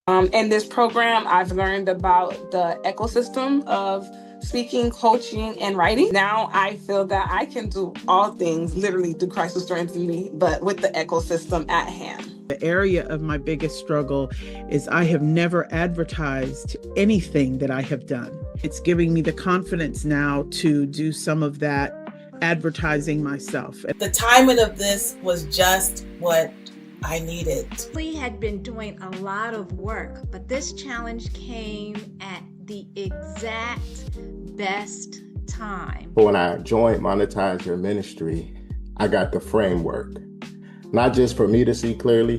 In this program, I've learned about the ecosystem of speaking, coaching, and writing. Now I feel that I can do all things literally through Christ who strengthens me, but with the ecosystem at hand. The area of my biggest struggle is I have never advertised anything that I have done. It's giving me the confidence now to do some of that advertising myself. The timing of this was just what I needed. We had been doing a lot of work, but this challenge came at the exact best time. But when I joined Monetize Your Ministry, I got the framework. Not just for me to see clearly,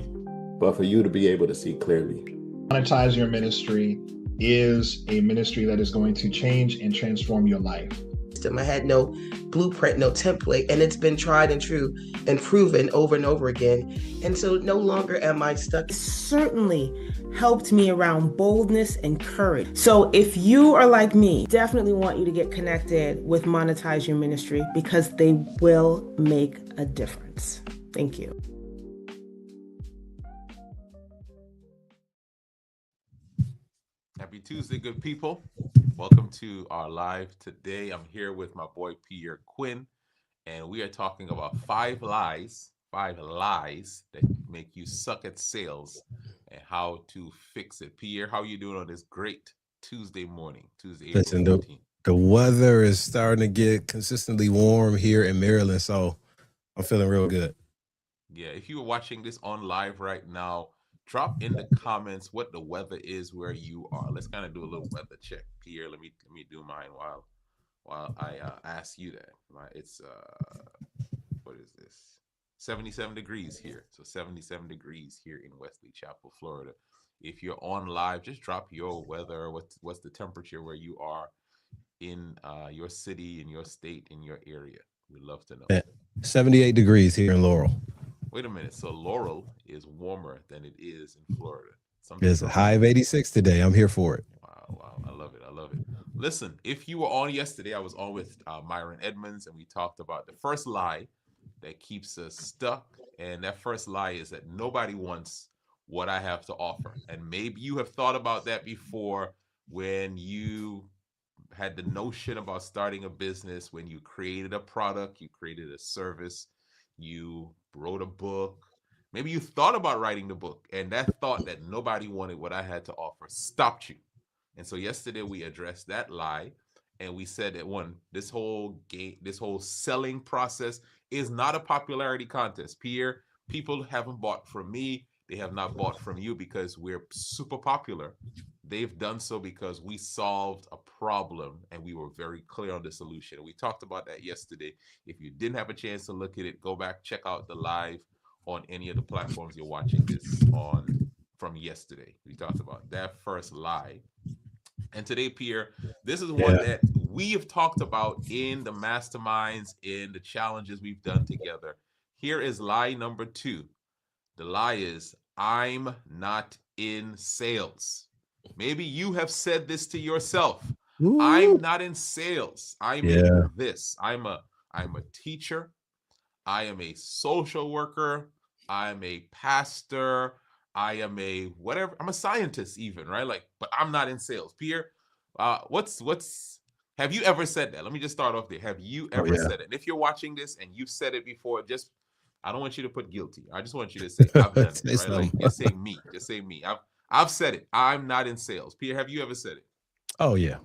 but for you to be able to see clearly. Monetize Your Ministry is a ministry that is going to change and transform your life. I had no blueprint, no template, and it's been tried and true and proven over and over again. And so no longer am I stuck. It certainly helped me around boldness and courage. So if you are like me, definitely want you to get connected with Monetize Your Ministry because they will make a difference. Thank you. Happy Tuesday, good people. Welcome to our live today. I'm here with my boy Pierre Quinn, and we are talking about five lies that make you suck at sales and how to fix it. Pierre, how are you doing on this great Tuesday morning, Tuesday, April 14th? The weather is starting to get consistently warm here in Maryland, so I'm feeling real good. Yeah, if you are watching this on live right now, drop in the comments what the weather is where you are. Let's kind of do a little weather check. Pierre, let me do mine while I ask you that. It's what is this? 77 degrees here. So 77 degrees here in Wesley Chapel, Florida. If you're on live, just drop your weather. What's the temperature where you are in your city, in your state, in your area? We'd love to know. 78 degrees here in Laurel. Wait a minute. So Laurel is warmer than it is in Florida. It's a high of 86 today. I'm here for it. Wow. I love it. Listen, if you were on yesterday, I was on with Myron Edmonds, and we talked about the first lie that keeps us stuck. And that first lie is that nobody wants what I have to offer. And maybe you have thought about that before when you had the notion about starting a business, when you created a product, you created a service, you wrote a book. Maybe you thought about writing the book, and that thought that nobody wanted what I had to offer stopped you. And so yesterday we addressed that lie, and we said that this whole selling process is not a popularity contest. Pierre, people haven't bought from me. They have not bought from you because we're super popular. They've done so because we solved a problem and we were very clear on the solution. We talked about that yesterday. If you didn't have a chance to look at it, go back, check out the live on any of the platforms you're watching this on from yesterday. We talked about that first lie. And today, Pierre, this is one that we have talked about in the masterminds, in the challenges we've done together. Here is lie number 2. The lie is, I'm not in sales. Maybe you have said this to yourself. Ooh. I'm not in sales. I'm in this. I'm a teacher. I am a social worker. I am a pastor. I am a whatever. I'm a scientist even, right? But I'm not in sales. Pierre, have you ever said that? Let me just start off there. Have you ever said it? And if you're watching this and you've said it before, I don't want you to put guilty. I just want you to say, I've done it, right? Just say me. I've said it. I'm not in sales. Pierre, have you ever said it? Oh, yeah.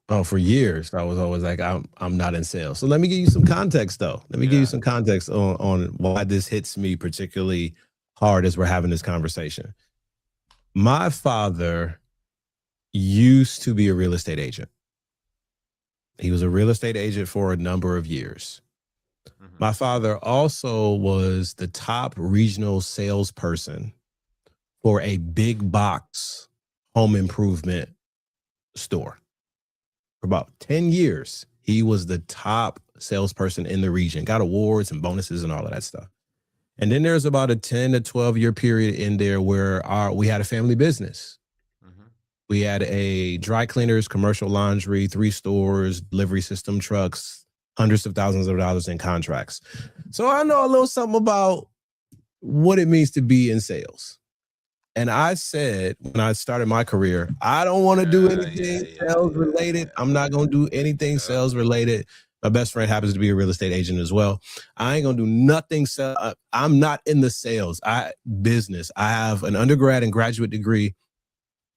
Oh, for years, I was always like, I'm not in sales. So let me give you some context, though. Let me give you some context on why this hits me particularly hard as we're having this conversation. My father used to be a real estate agent. He was a real estate agent for a number of years. Mm-hmm. My father also was the top regional salesperson for a big box home improvement store. For about 10 years, he was the top salesperson in the region, got awards and bonuses and all of that stuff. And then there's about a 10 to 12 year period in there where we had a family business. Mm-hmm. We had a dry cleaners, commercial laundry, 3 stores, delivery system trucks, hundreds of thousands of dollars in contracts. So I know a little something about what it means to be in sales. And I said, when I started my career, I don't want to do anything sales related. I'm not going to do anything sales related. My best friend happens to be a real estate agent as well. I ain't going to do nothing. I'm not in the sales business. I have an undergrad and graduate degree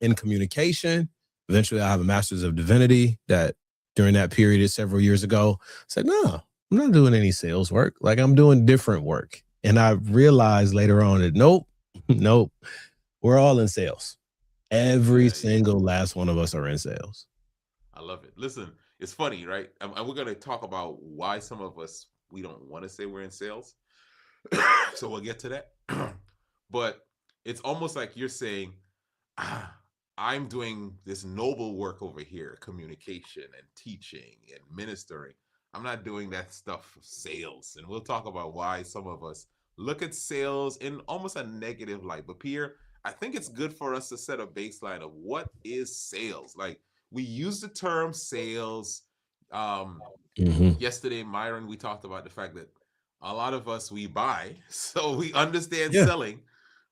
in communication. Eventually, I have a master's of divinity that during that period several years ago, I said, no, I'm not doing any sales work. Like, I'm doing different work. And I realized later on that nope, we're all in sales. Every single last one of us are in sales. I love it. Listen, it's funny, right? And we're going to talk about why some of us, we don't want to say we're in sales. So we'll get to that. But it's almost like you're saying, I'm doing this noble work over here, communication and teaching and ministering. I'm not doing that stuff for sales. And we'll talk about why some of us look at sales in almost a negative light. But Pierre, I think it's good for us to set a baseline of what is sales. Like, we use the term sales. Yesterday, Myron, we talked about the fact that a lot of us, we buy, so we understand selling,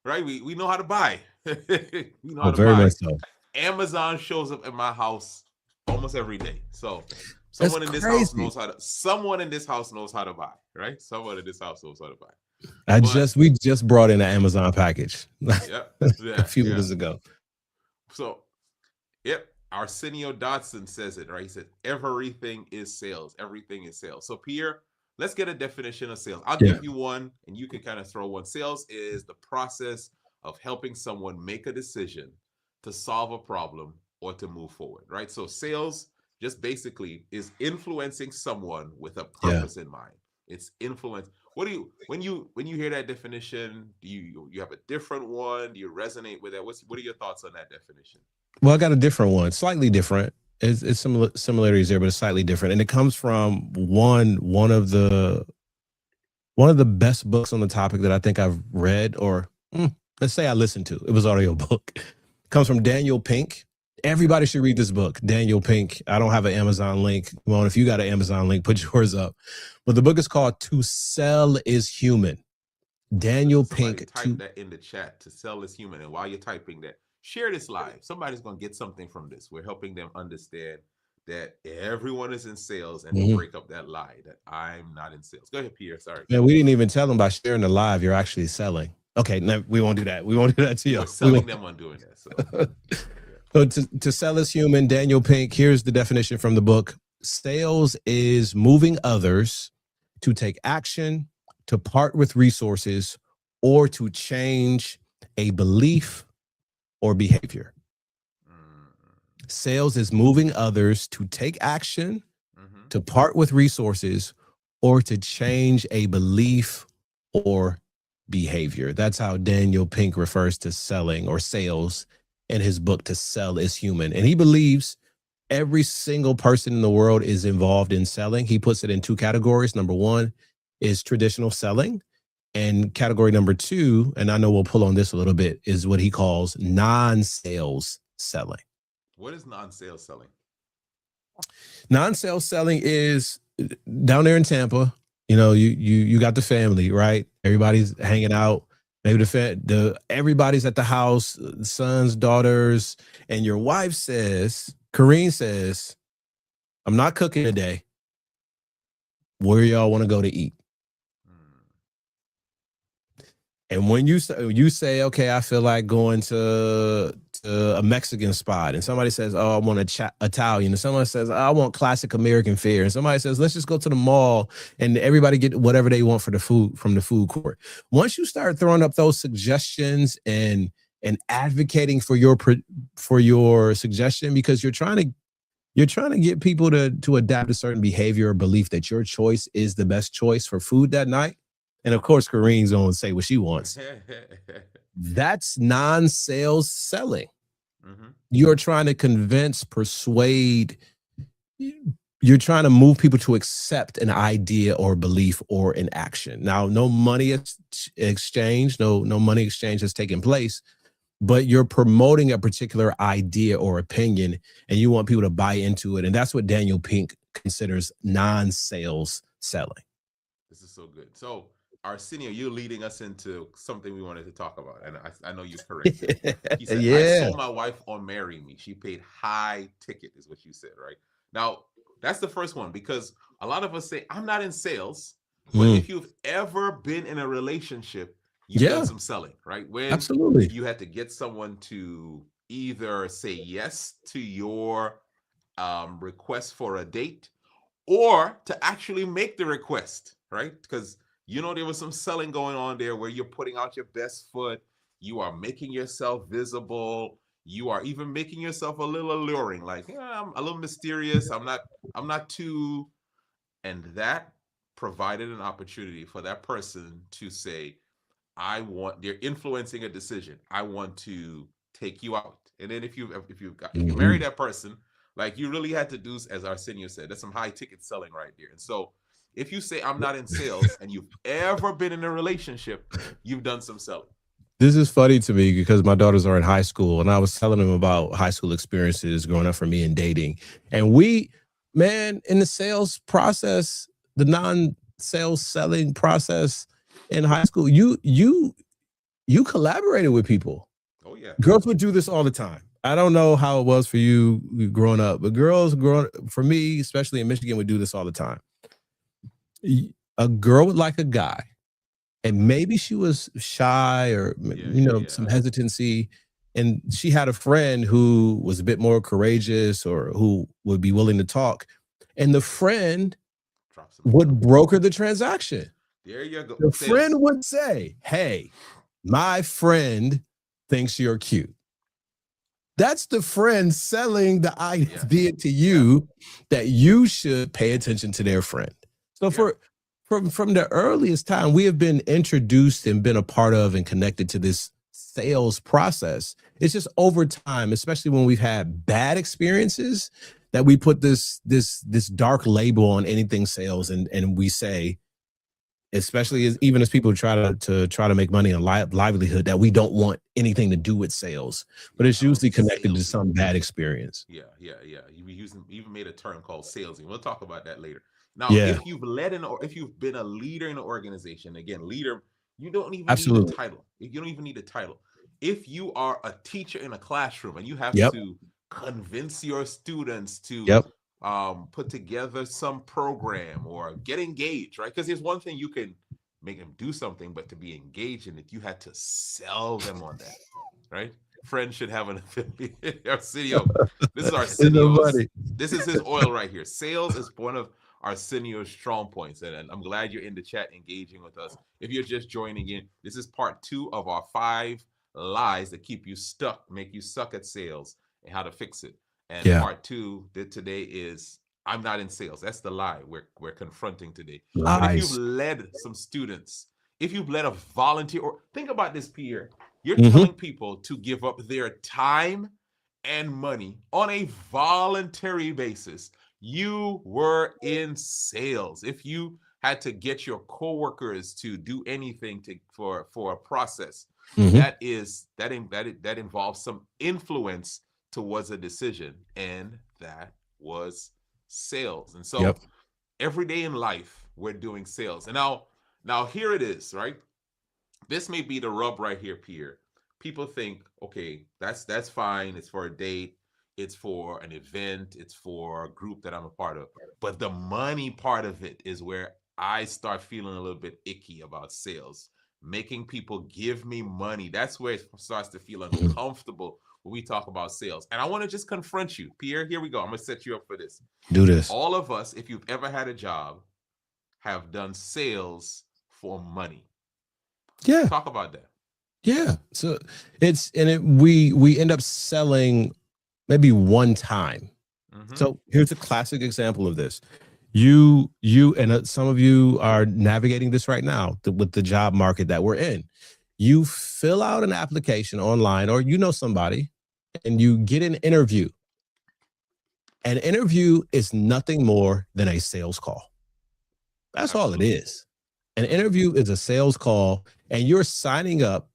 right? We know how to buy. We know how to very buy. much so. Amazon shows up at my house almost every day. So someone in this house knows how to. Someone in this house knows how to buy, right? Someone in this house knows how to buy. We just brought in an Amazon package a few minutes ago. So, Arsenio Dodson says it, right? He said, everything is sales. Everything is sales. So, Pierre, let's get a definition of sales. I'll give you one, and you can kind of throw one. Sales is the process of helping someone make a decision to solve a problem or to move forward, right? So, sales just basically is influencing someone with a purpose in mind. It's influence. What do you, when you hear that definition, do you have a different one? Do you resonate with that? What are your thoughts on that definition? Well, I got a different one, slightly different. It's similarities there, but it's slightly different. And it comes from one of the best books on the topic that I think I've read, or let's say I listened to. It was audiobook. It comes from Daniel Pink. Everybody should read this book, Daniel Pink. I don't have an Amazon link. Well, if you got an Amazon link, put yours up. But the book is called To Sell is Human. Daniel Pink. Type that in the chat. To Sell is Human. And while you're typing that, share this live. Somebody's going to get something from this. We're helping them understand that everyone is in sales and to break up that lie that I'm not in sales. Go ahead, Pierre. Sorry. Man, we didn't even tell them by sharing the live, you're actually selling. Okay, no, we won't do that. We won't do that to you. We're selling them on doing that. So to sell is human, Daniel Pink, here's the definition from the book. Sales is moving others to take action, to part with resources, or to change a belief or behavior. Sales is moving others to take action, to part with resources, or to change a belief or behavior. That's how Daniel Pink refers to selling or sales in his book, To Sell is Human. And he believes every single person in the world is involved in selling. He puts it in two categories. Number one is traditional selling. And category number two, and I know we'll pull on this a little bit, is what he calls non-sales selling. What is non-sales selling? Non-sales selling is down there in Tampa. You know, you got the family, right? Everybody's hanging out. Maybe everybody's at the house, sons, daughters, and your wife says, Corrine says, I'm not cooking today. Where y'all want to go to eat? And when you say, okay, I feel like going to a Mexican spot, and somebody says, oh, I want Italian, and someone says, oh, I want classic American fare, and somebody says, let's just go to the mall, and everybody get whatever they want for the food from the food court. Once you start throwing up those suggestions and advocating for your suggestion, because you're trying to get people to adapt a certain behavior or belief that your choice is the best choice for food that night. And of course, Kareem's going to say what she wants. That's non-sales selling. You're trying to convince, persuade. You're trying to move people to accept an idea or belief or an action. Now, no money exchange, no money exchange has taken place, but you're promoting a particular idea or opinion, and you want people to buy into it. And that's what Daniel Pink considers non-sales selling. This is so good. So Arsenio, you're leading us into something we wanted to talk about, and I know you corrected. He said, I Yeah. sold my wife on marrying me. She paid high ticket, is what you said, right? Now, that's the first one, because a lot of us say, I'm not in sales, but Mm. if you've ever been in a relationship, you've done Yeah, some selling, right? When absolutely. you had to get someone to either say yes to your request for a date, or to actually make the request, right? Because there was some selling going on there where you're putting out your best foot, you are making yourself visible, you are even making yourself a little alluring, like, yeah, I'm a little mysterious, I'm not too, and that provided an opportunity for that person to say, they're influencing a decision. I want to take you out. And then if you marry Mhm. that person, like, you really had to do, as Arsenio said, that's some high ticket selling right there. And so if you say I'm not in sales and you've ever been in a relationship, you've done some selling. This is funny to me because my daughters are in high school, and I was telling them about high school experiences growing up for me and dating. And man, in the sales process, the non-sales selling process in high school, you collaborated with people. Oh yeah. Girls would do this all the time. I don't know how it was for you growing up, but for me, especially in Michigan, would do this all the time. A girl would like a guy, and maybe she was shy or some hesitancy, and she had a friend who was a bit more courageous or who would be willing to talk, and the friend would broker the transaction. There you go. The Sales. friend would say, hey, my friend thinks you're cute. That's the friend selling the idea to you that you should pay attention to their friend. So from the earliest time, we have been introduced and been a part of and connected to this sales process. It's just over time, especially when we've had bad experiences, that we put this dark label on anything sales, and we say, especially even as people try to make money and livelihood, that we don't want anything to do with sales, but it's usually connected to some bad experience. Yeah. You even made a term called salesy. We'll talk about that later. Now, Yeah. if you've been a leader in an organization, again, leader, you don't even Absolutely. need a title. You don't even need a title. If you are a teacher in a classroom and you have Yep. to convince your students to Yep. put together some program or get engaged, right? Because there's one thing you can make them do something, but to be engaged in it, you had to sell them on that, right? Friends should have an affiliate. Arsenio, this is Arsenio's. This is his oil right here. Sales is one of Arsenio's strong points, and I'm glad you're in the chat engaging with us. If you're just joining in, this is part 2 of our 5 lies that keep you stuck, make you suck at sales, and how to fix it. And part 2 today is I'm not in sales. That's the lie we're confronting today. Lies. But if you've led some students, if you've led a volunteer, or think about this, Pierre, you're telling people to give up their time and money on a voluntary basis. You were in sales. If you had to get your coworkers to do anything for a process, that involves some influence towards a decision, and that was sales. And so every day in life, we're doing sales. And now here it is, right? This may be the rub right here, Pierre. People think, okay, that's fine. It's for a date. It's for an event. It's for a group that I'm a part of. But the money part of it is where I start feeling a little bit icky about sales. Making people give me money. That's where it starts to feel uncomfortable when we talk about sales. And I want to just confront you, Pierre. Here we go. I'm going to set you up for this. Do this. All of us, if you've ever had a job, have done sales for money. Yeah. Talk about that. Yeah. So we end up selling maybe one time. So here's a classic example of this. You and some of you are navigating this right now with the job market that we're in. You fill out an application online, or somebody, and you get an interview. An interview is nothing more than a sales call. That's all it is. An interview is a sales call, and you're signing up.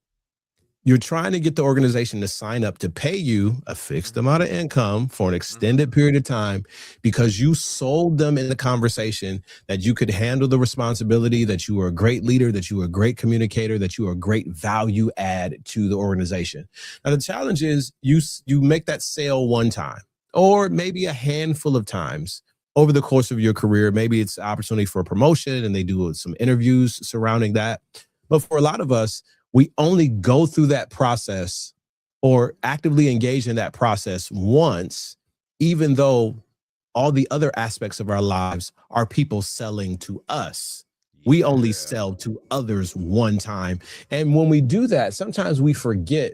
you're trying to get the organization to sign up to pay you a fixed amount of income for an extended period of time because you sold them in the conversation that you could handle the responsibility, that you were a great leader, that you were a great communicator, that you were a great value add to the organization. Now, the challenge is you make that sale one time or maybe a handful of times over the course of your career. Maybe it's an opportunity for a promotion and they do some interviews surrounding that. But for a lot of us, we only go through that process or actively engage in that process once, even though all the other aspects of our lives are people selling to us. We only sell to others one time. And when we do that, sometimes we forget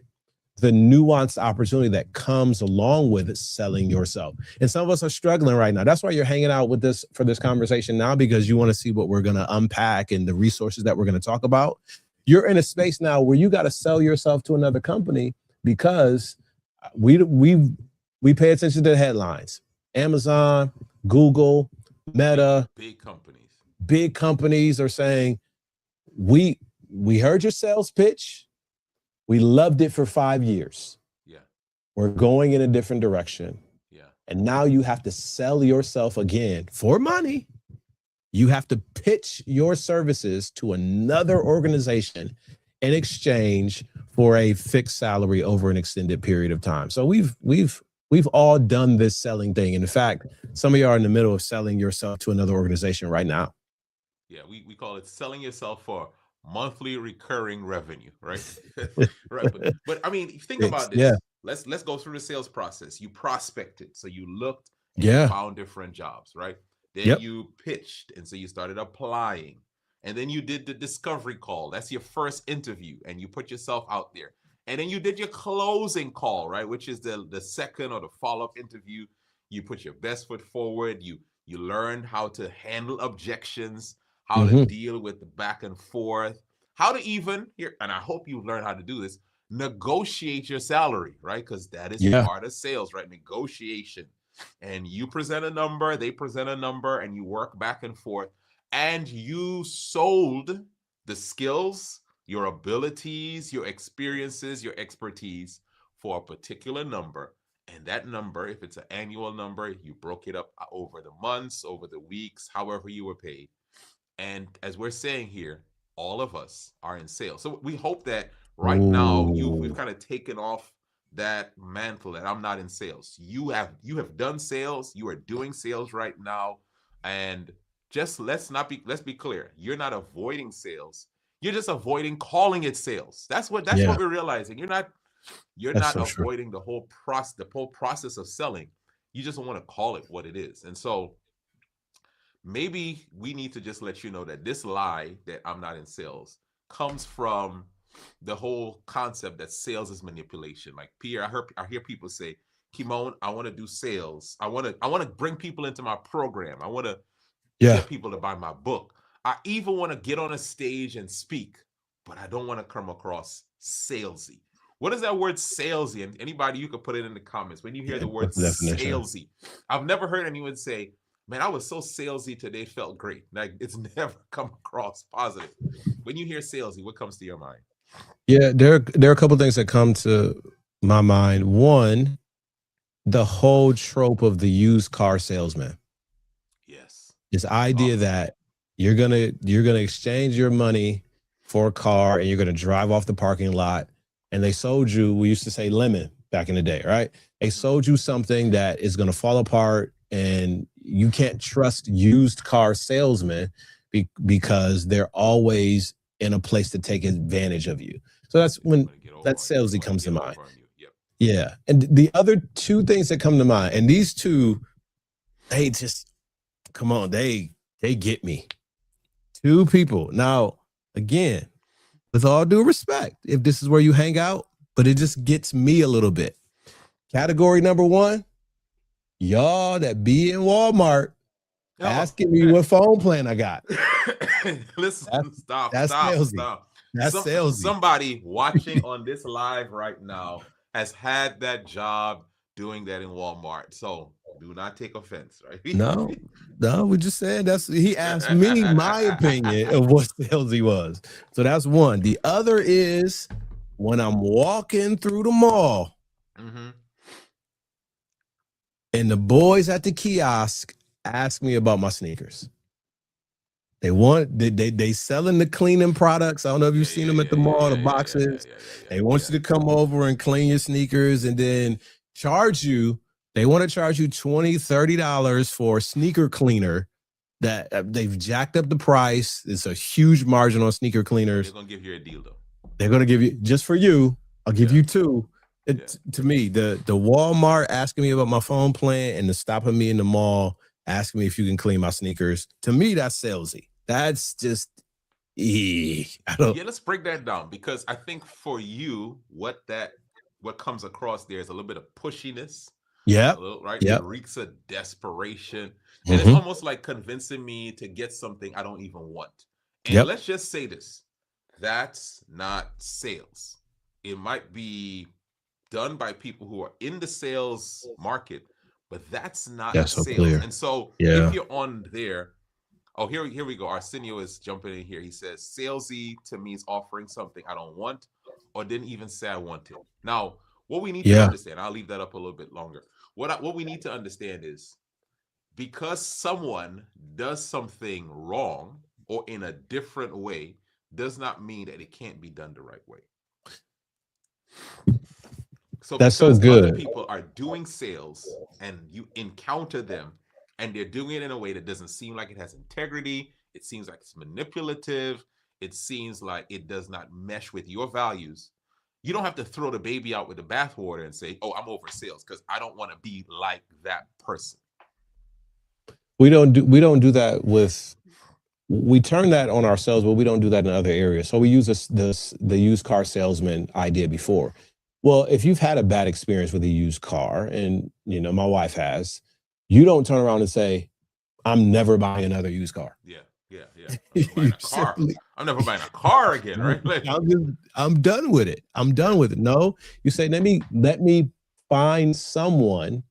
the nuanced opportunity that comes along with selling yourself. And some of us are struggling right now. That's why you're hanging out with us for this conversation now, because you want to see what we're going to unpack and the resources that we're going to talk about. You're in a space now where you got to sell yourself to another company because we pay attention to the headlines. Amazon, Google, Meta, big companies are saying, we heard your sales pitch. We loved it for 5 years. Yeah. We're going in a different direction. Yeah. And now you have to sell yourself again for money. You have to pitch your services to another organization in exchange for a fixed salary over an extended period of time. So we've all done this selling thing. In fact, some of you are in the middle of selling yourself to another organization right now. Yeah, we call it selling yourself for monthly recurring revenue, right? Right. But I mean, think about this. Yeah. Let's go through the sales process. You prospected, so you looked and you found different jobs, right? Then you pitched, and so you started applying. And then you did the discovery call. That's your first interview, and you put yourself out there. And then you did your closing call, right? Which is the second or the follow-up interview. You put your best foot forward. You learned how to handle objections, how to deal with the back and forth, how to even here, and I hope you learn how to do this, negotiate your salary, right? Because that is part of sales, right? Negotiation. And you present a number, they present a number, and you work back and forth. And you sold the skills, your abilities, your experiences, your expertise for a particular number. And that number, if it's an annual number, you broke it up over the months, over the weeks, however you were paid. And as we're saying here, all of us are in sales. So we hope that right now we've kind of taken off that mantle that I'm not in sales. You have done sales. You are doing sales right now. And just let's be clear. You're not avoiding sales. You're just avoiding calling it sales. That's what we're realizing. You're not avoiding the whole process of selling. You just don't want to call it what it is. And so maybe we need to just let you know that this lie that I'm not in sales comes from the whole concept that sales is manipulation. Like Pierre, I hear people say, Kimon, I want to do sales. I want to bring people into my program. I want to get people to buy my book. I even want to get on a stage and speak, but I don't want to come across salesy. What is that word salesy? And anybody, you could put it in the comments. When you hear the word salesy, I've never heard anyone say, man, I was so salesy today, it felt great. Like it's never come across positive. When you hear salesy, what comes to your mind? Yeah, there are a couple of things that come to my mind. One, the whole trope of the used car salesman. Yes. This idea that you're gonna exchange your money for a car and you're gonna drive off the parking lot. And they sold you, we used to say lemon back in the day, right? They sold you something that is gonna fall apart, and you can't trust used car salesmen because they're always in a place to take advantage of you. So that's when that salesy comes to mind. Yeah. And the other two things that come to mind, and these two, they just, come on, they get me. Two people. Now, again, with all due respect, if this is where you hang out, but it just gets me a little bit. Category number one, y'all that be in Walmart asking me what phone plan I got. Listen, stop. That's salesy. Somebody watching on this live right now has had that job doing that in Walmart. So do not take offense, right? No, we're just saying he asked me my opinion of what salesy was. So that's one. The other is when I'm walking through the mall Mm-hmm. and the boys at the kiosk ask me about my sneakers. They selling the cleaning products. I don't know if you've seen them at the mall, the boxes. They want you to come over and clean your sneakers and then charge you. They want to charge you $20, $30 for a sneaker cleaner that they've jacked up the price. It's a huge margin on sneaker cleaners. They're going to give you a deal though. They're going to give you, just for you, I'll give you two. To me, the Walmart asking me about my phone plan and the stopping me in the mall asking me if you can clean my sneakers, to me, that's salesy. That's just, let's break that down, because I think for you, what comes across there is a little bit of pushiness. Yeah. Right. Yep. It reeks of desperation. And it's almost like convincing me to get something I don't even want. And let's just say this. That's not sales. It might be done by people who are in the sales market, but that's not sales. So clear. And so if you're on there, here we go. Arsenio is jumping in here. He says, salesy to me is offering something I don't want or didn't even say I want it. Now, what we need to understand, I'll leave that up a little bit longer. What we need to understand is, because someone does something wrong or in a different way does not mean that it can't be done the right way. So that's because so good. other people are doing sales and you encounter them and they're doing it in a way that doesn't seem like it has integrity, it seems like it's manipulative, it seems like it does not mesh with your values, you don't have to throw the baby out with the bathwater and say, oh, I'm over sales because I don't want to be like that person. We don't do that with, we turn that on ourselves, but we don't do that in other areas. So we use the used car salesman idea before. Well, if you've had a bad experience with a used car, and my wife has, you don't turn around and say, I'm never buying another used car. Yeah. I'm never buying a car again, right? Like, I'm done with it. No, you say, let me find someone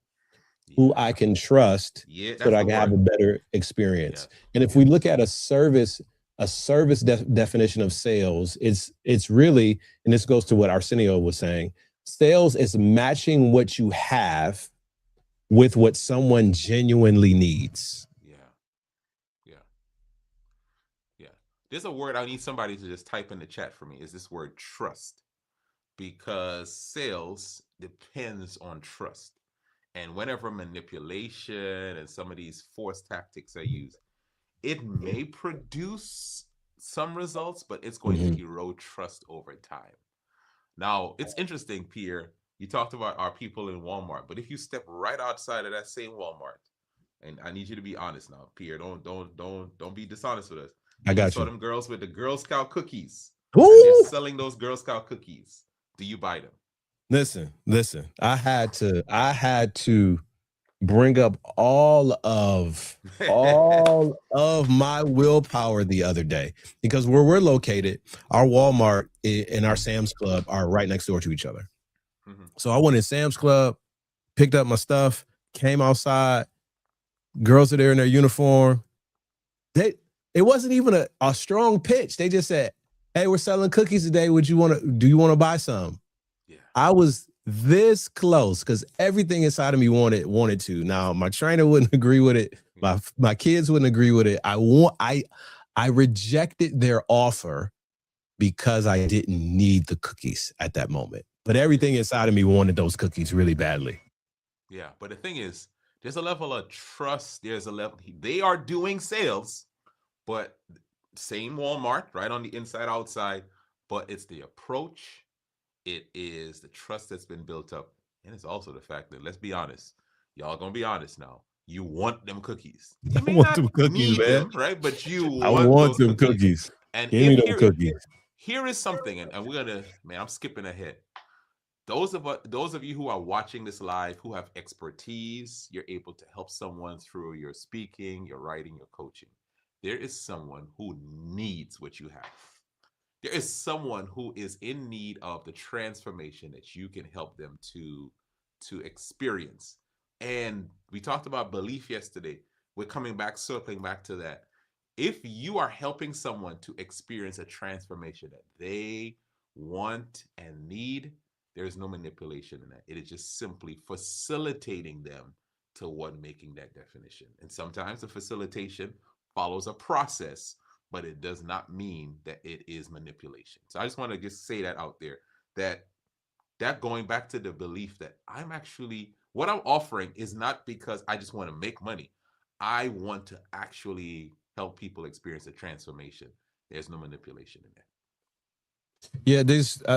who I can trust so that I can have a better experience. And if we look at a service definition of sales, it's really, and this goes to what Arsenio was saying, sales is matching what you have with what someone genuinely needs. There's a word I need somebody to just type in the chat for me, is this word trust. Because sales depends on trust. And whenever manipulation and some of these force tactics are used, it may produce some results, but it's going to erode trust over time. Now, it's interesting, Pierre, you talked about our people in Walmart, but if you step right outside of that same Walmart, and I need you to be honest now, Pierre, don't be dishonest with us. I got you. Saw them girls with the Girl Scout cookies. Ooh! And they're selling those Girl Scout cookies. Do you buy them? Listen. I had to bring up all of my willpower the other day, because where we're located, our Walmart and our Sam's Club are right next door to each other. So I went in Sam's Club, picked up my stuff, came outside. Girls are there in their uniform. It wasn't even a strong pitch. They just said, hey, we're selling cookies today. Do you want to buy some? Yeah. I was this close because everything inside of me wanted to. Now, my trainer wouldn't agree with it. My kids wouldn't agree with it. I rejected their offer because I didn't need the cookies at that moment. But everything inside of me wanted those cookies really badly. Yeah, but the thing is, there's a level of trust. There's a level. They are doing sales, but same Walmart, right on the inside, outside. But it's the approach. It is the trust that's been built up. And it's also the fact that, let's be honest, y'all gonna be honest now. You want them cookies. You may not need them, right? But you want them cookies. And give me those cookies. Here is something, and we're gonna, man, I'm skipping ahead. Those of you who are watching this live, who have expertise, you're able to help someone through your speaking, your writing, your coaching. There is someone who needs what you have. There is someone who is in need of the transformation that you can help them to experience. And we talked about belief yesterday. We're circling back to that. If you are helping someone to experience a transformation that they want and need, there's no manipulation in that. It is just simply facilitating them toward making that definition. And sometimes the facilitation follows a process, but it does not mean that it is manipulation. So I just want to just say that out there, that going back to the belief that I'm actually, what I'm offering is not because I just want to make money. I want to actually help people experience a transformation. There's no manipulation in that. Yeah,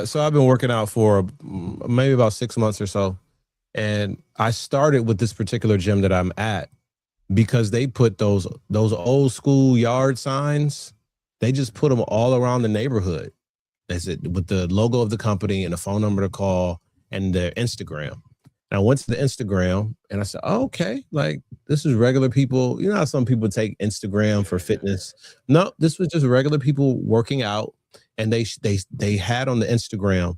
so I've been working out for maybe about 6 months or so. And I started with this particular gym that I'm at because they put those old school yard signs. They just put them all around the neighborhood. Is it with the logo of the company and a phone number to call and their Instagram. And I went to the Instagram and I said, oh, okay, like this is regular people. You know how some people take Instagram for fitness? No, this was just regular people working out. And they had on the Instagram,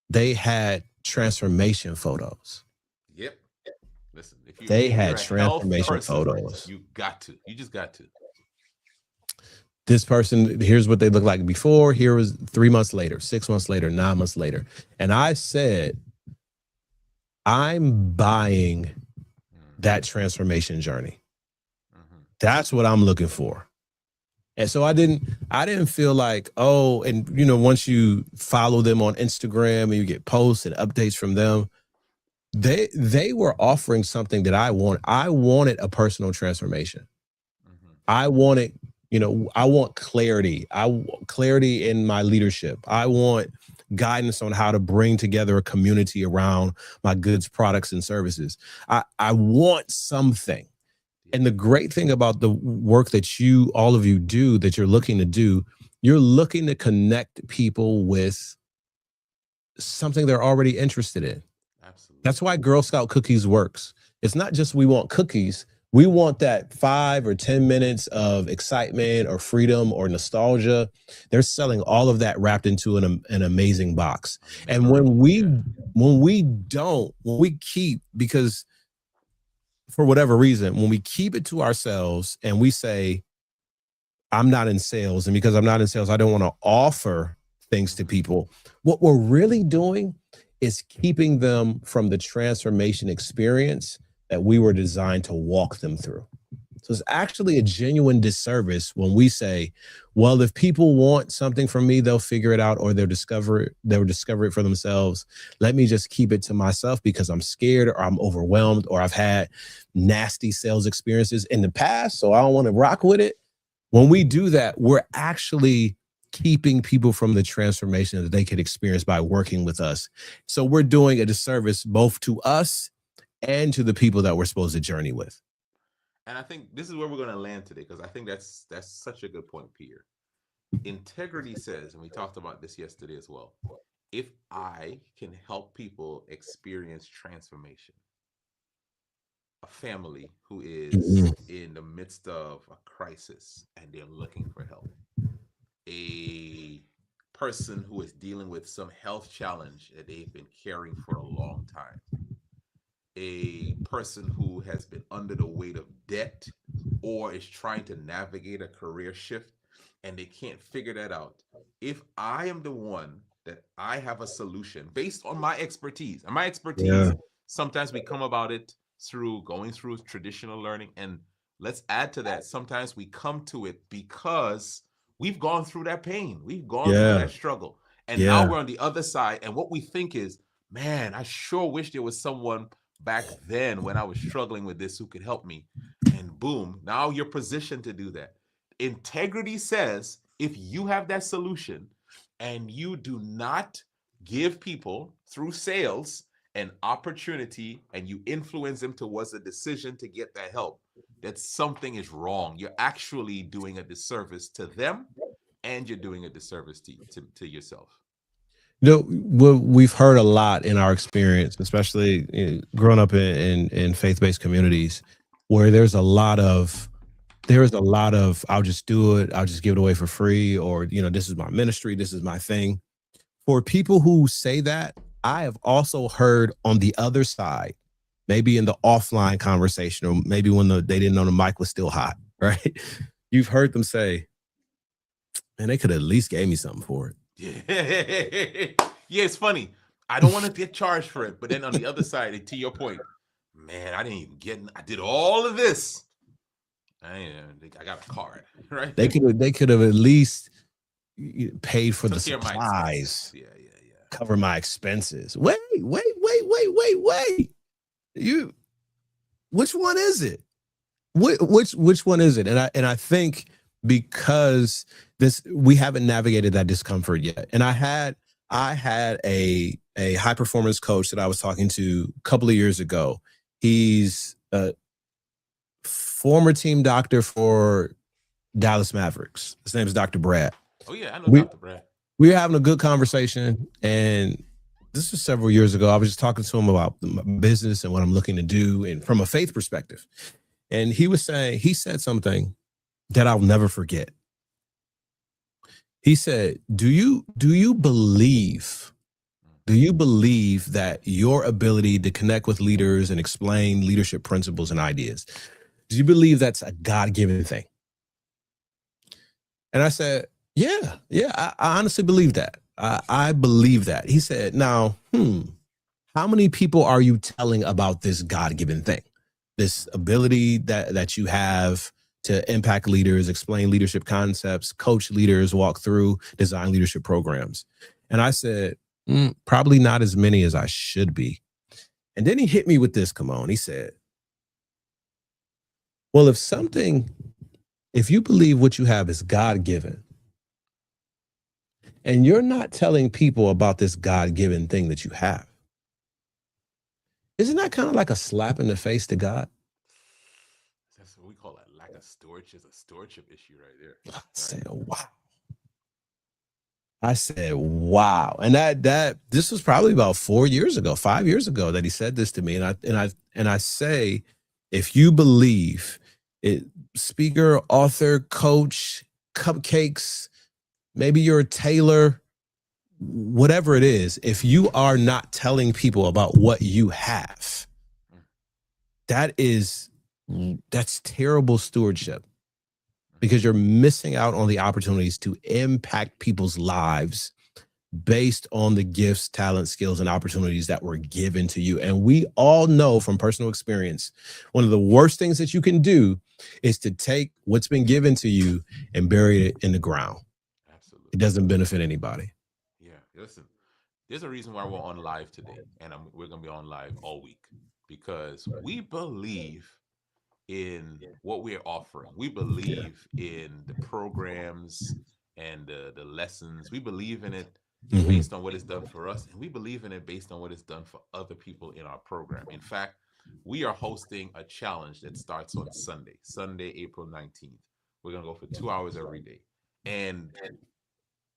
they had transformation photos. Yep. Listen, if they if had you're a transformation person, photos. You just got to. This person, here's what they look like before. Here was 3 months later, 6 months later, 9 months later. And I said, I'm buying that transformation journey. That's what I'm looking for. And so I didn't feel like, oh, and you know, once you follow them on Instagram and you get posts and updates from them, they were offering something that I want. I wanted a personal transformation. I wanted, you know, I want clarity. I want clarity in my leadership. I want guidance on how to bring together a community around my goods, products, and services. I want something. And the great thing about the work that all of you do, that you're looking to do, you're looking to connect people with something they're already interested in. Absolutely. That's why Girl Scout Cookies works. It's not just we want cookies. We want that 5 or 10 minutes of excitement or freedom or nostalgia. They're selling all of that wrapped into an amazing box. And when we keep, because for whatever reason, when we keep it to ourselves and we say, I'm not in sales, and because I'm not in sales, I don't want to offer things to people. What we're really doing is keeping them from the transformation experience that we were designed to walk them through. So it's actually a genuine disservice when we say, well, if people want something from me, they'll figure it out or they'll discover it for themselves. Let me just keep it to myself because I'm scared or I'm overwhelmed or I've had nasty sales experiences in the past, so I don't want to rock with it. When we do that, we're actually keeping people from the transformation that they could experience by working with us. So we're doing a disservice both to us and to the people that we're supposed to journey with. And I think this is where we're going to land today, because I think that's such a good point, Peter. Integrity says, and we talked about this yesterday as well, if I can help people experience transformation, a family who is in the midst of a crisis and they're looking for help, a person who is dealing with some health challenge that they've been carrying for a long time, a person who has been under the weight of debt or is trying to navigate a career shift and they can't figure that out. If I am the one that I have a solution based on my expertise, and my expertise, sometimes we come about it through going through traditional learning. And let's add to that, sometimes we come to it because we've gone through that pain. We've gone through that struggle. And now we're on the other side. And what we think is, man, I sure wish there was someone back then when I was struggling with this who could help me. And boom, now you're positioned to do that. Integrity says, if you have that solution and you do not give people through sales an opportunity and you influence them towards a decision to get that help, that something is wrong. You're actually doing a disservice to them and you're doing a disservice to yourself. You know, what we've heard a lot in our experience, especially growing up in faith-based communities, where there's a lot of, I'll just do it, I'll just give it away for free, or, you know, this is my ministry, this is my thing. For people who say that, I have also heard on the other side, maybe in the offline conversation, or maybe when they didn't know the mic was still hot, right? You've heard them say, man, they could at least gave me something for it. Yeah. Yeah, it's funny. I don't want to get charged for it, but then on the other side, to your point, man, I didn't even get. I did all of this. I got a card, right? They could have at least paid for Took the care of my expenses. supplies, Yeah. cover my expenses. Wait. You, which one is it? Which one is it? And I think because we haven't navigated that discomfort yet. And I had a high performance coach that I was talking to a couple of years ago. He's a former team doctor for Dallas Mavericks. His name is Dr. Brad. Oh yeah, I know Dr. Brad. We were having a good conversation, and this was several years ago. I was just talking to him about my business and what I'm looking to do, and from a faith perspective. And he said something that I'll never forget. He said, do you believe that your ability to connect with leaders and explain leadership principles and ideas, do you believe that's a God-given thing? And I said, yeah, I honestly believe that. I believe that. He said, now, how many people are you telling about this God-given thing? This ability that you have to impact leaders, explain leadership concepts, coach leaders, walk through, design leadership programs. And I said, probably not as many as I should be. And then he hit me with this, come on. He said, well, if you believe what you have is God-given, and you're not telling people about this God-given thing that you have, isn't that kind of like a slap in the face to God? That's what we call that lack of storage. Is a stewardship issue right there. I said, wow. And that this was probably about 5 years ago that he said this to me. And I say, if you believe it, speaker, author, coach, cupcakes, maybe you're a tailor, whatever it is, if you are not telling people about what you have, that's terrible stewardship, because you're missing out on the opportunities to impact people's lives based on the gifts, talents, skills, and opportunities that were given to you. And we all know from personal experience, one of the worst things that you can do is to take what's been given to you and bury it in the ground. Absolutely. It doesn't benefit anybody. Yeah, listen, there's a reason why we're on live today, and we're going to be on live all week, because we believe in what we're offering. We believe in the programs and the lessons. We believe in it based on what it's done for us, and we believe in it based on what it's done for other people in our program. In fact, we are hosting a challenge that starts on Sunday, April 19th. We're going to go for 2 hours every day. And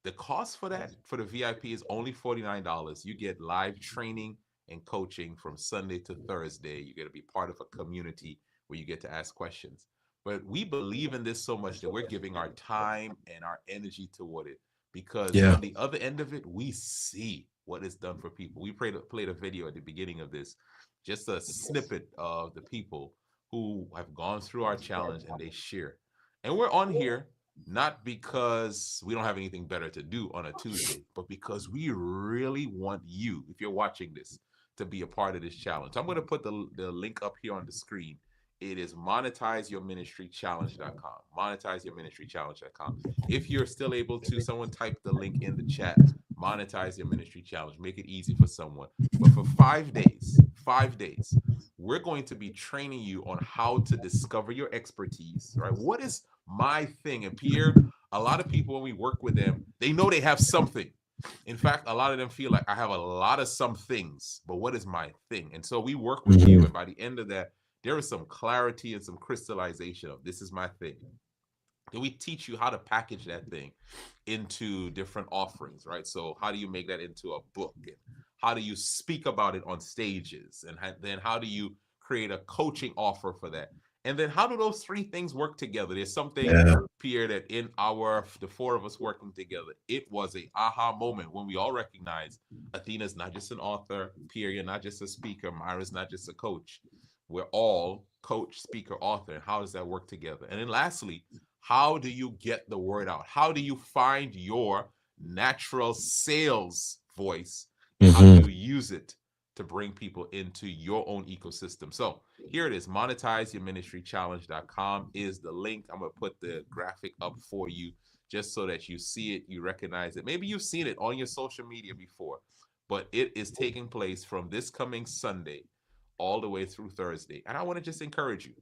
the cost for that, for the VIP, is only $49. You get live training and coaching from Sunday to Thursday. You get to be part of a community where you get to ask questions. But we believe in this so much that we're giving our time and our energy toward it, because on the other end of it, we see what it's done for people. We played a video at the beginning of this, just a snippet of the people who have gone through our challenge and they share. And we're on here not because we don't have anything better to do on a Tuesday, but because we really want you, if you're watching this, to be a part of this challenge. I'm going to put the link up here on the screen. It is monetizeyourministrychallenge.com. Monetizeyourministrychallenge.com. If you're still able to, someone type the link in the chat. Monetize Your Ministry Challenge. Make it easy for someone. But for 5 days, we're going to be training you on how to discover your expertise, right? What is my thing? And Pierre, a lot of people, when we work with them, they know they have something. In fact, a lot of them feel like I have a lot of some things, but what is my thing? And so we work with you, and by the end of that, there is some clarity and some crystallization of this is my thing. Then we teach you how to package that thing into different offerings, right? So how do you make that into a book? And how do you speak about it on stages? And then how do you create a coaching offer for that? And then how do those three things work together? There's something, Pierre, that in the four of us working together, it was a aha moment when we all recognized Athena's not just an author, Pierre, you're not just a speaker, Myra's not just a coach. We're all coach, speaker, author. And how does that work together? And then lastly, how do you get the word out? How do you find your natural sales voice, and how you use it to bring people into your own ecosystem. So here it is. MonetizeYourMinistryChallenge.com is the link. I'm going to put the graphic up for you just so that you see it, you recognize it. Maybe you've seen it on your social media before, but it is taking place from this coming Sunday all the way through Thursday. And I want to just encourage you.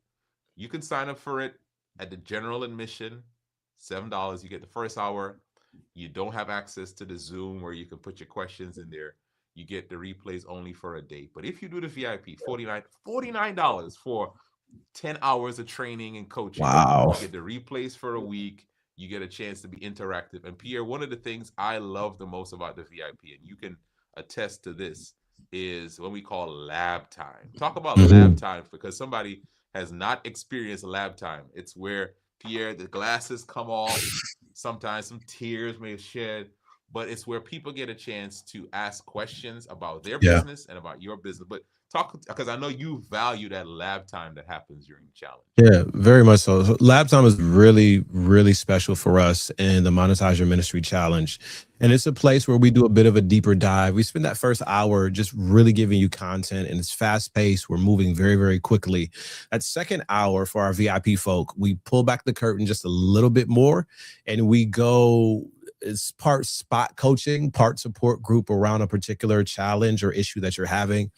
You can sign up for it at the general admission, $7. You get the first hour. You don't have access to the Zoom where you can put your questions in there. You get the replays only for a day. But if you do the VIP, $49 for 10 hours of training and coaching. Wow. You get the replays for a week. You get a chance to be interactive. And Pierre, one of the things I love the most about the VIP, and you can attest to this, is what we call lab time. Talk about lab time, because somebody has not experienced lab time. It's where, Pierre, the glasses come off. Sometimes some tears may shed, but it's where people get a chance to ask questions about their business and about your business. But talk, because I know you value that lab time that happens during the challenge. Yeah, very much so. So lab time is really, really special for us in the Monetize Your Ministry Challenge. And it's a place where we do a bit of a deeper dive. We spend that first hour just really giving you content, and it's fast paced. We're moving very, very quickly. That second hour for our VIP folk, we pull back the curtain just a little bit more, and we go, it's part spot coaching, part support group around a particular challenge or issue that you're having.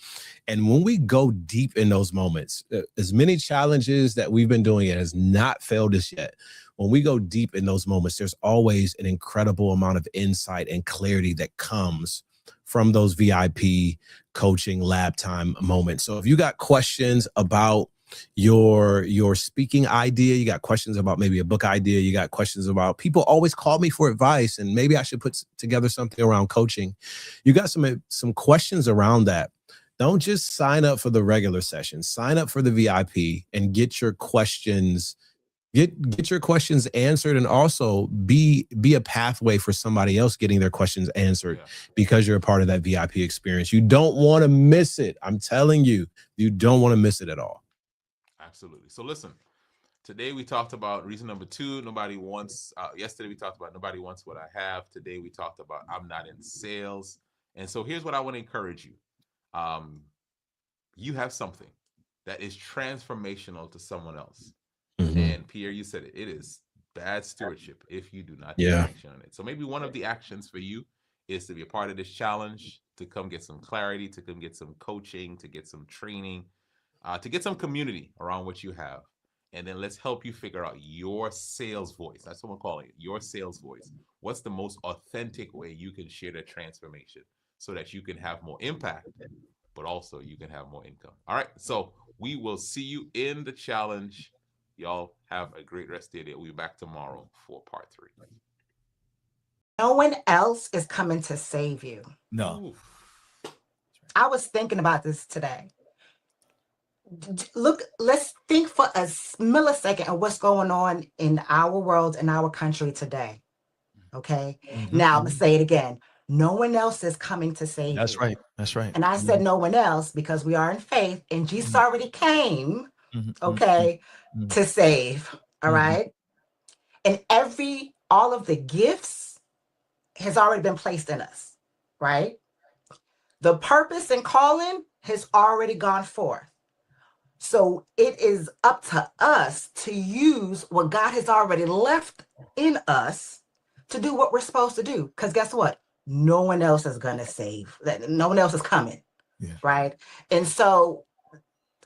And when we go deep in those moments, as many challenges that we've been doing, it has not failed us yet. When we go deep in those moments, there's always an incredible amount of insight and clarity that comes from those VIP coaching lab time moments. So if you got questions about your speaking idea, you got questions about maybe a book idea, you got questions about, people always call me for advice and maybe I should put together something around coaching. You got some questions around that. Don't just sign up for the regular session. Sign up for the VIP and get your questions get your questions answered, and also be a pathway for somebody else getting their questions answered because you're a part of that VIP experience. You don't want to miss it. I'm telling you, you don't want to miss it at all. Absolutely. So listen, today we talked about reason number 2, nobody wants, yesterday we talked about nobody wants what I have. Today we talked about I'm not in sales. And so here's what I want to encourage you. You have something that is transformational to someone else. And Pierre, you said it, it is bad stewardship if you do not take action on it. So maybe one of the actions for you is to be a part of this challenge, to come get some clarity, to come get some coaching, to get some training, to get some community around what you have. And then let's help you figure out your sales voice. That's what we're calling it, your sales voice. What's the most authentic way you can share that transformation so that you can have more impact, but also you can have more income. All right, so we will see you in the challenge. Y'all have a great rest of your day. We'll be back tomorrow for part 3. No one else is coming to save you. No. Oof. I was thinking about this today. Look, let's think for a millisecond of what's going on in our world, in our country today. Okay. Now I'm going to say it again. No one else is coming to save you. That's right. That's right. And I said no one else because we are in faith, and Jesus already came, okay, to save. All right. And all of the gifts has already been placed in us, right? The purpose and calling has already gone forth. So it is up to us to use what God has already left in us to do what we're supposed to do. Because guess what? No one else is going to save. No one else is coming. Yeah. Right. And so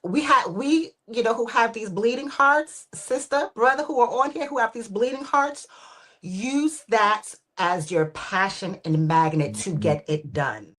we who have these bleeding hearts, sister, brother, who are on here, who have these bleeding hearts, use that as your passion and magnet to get it done.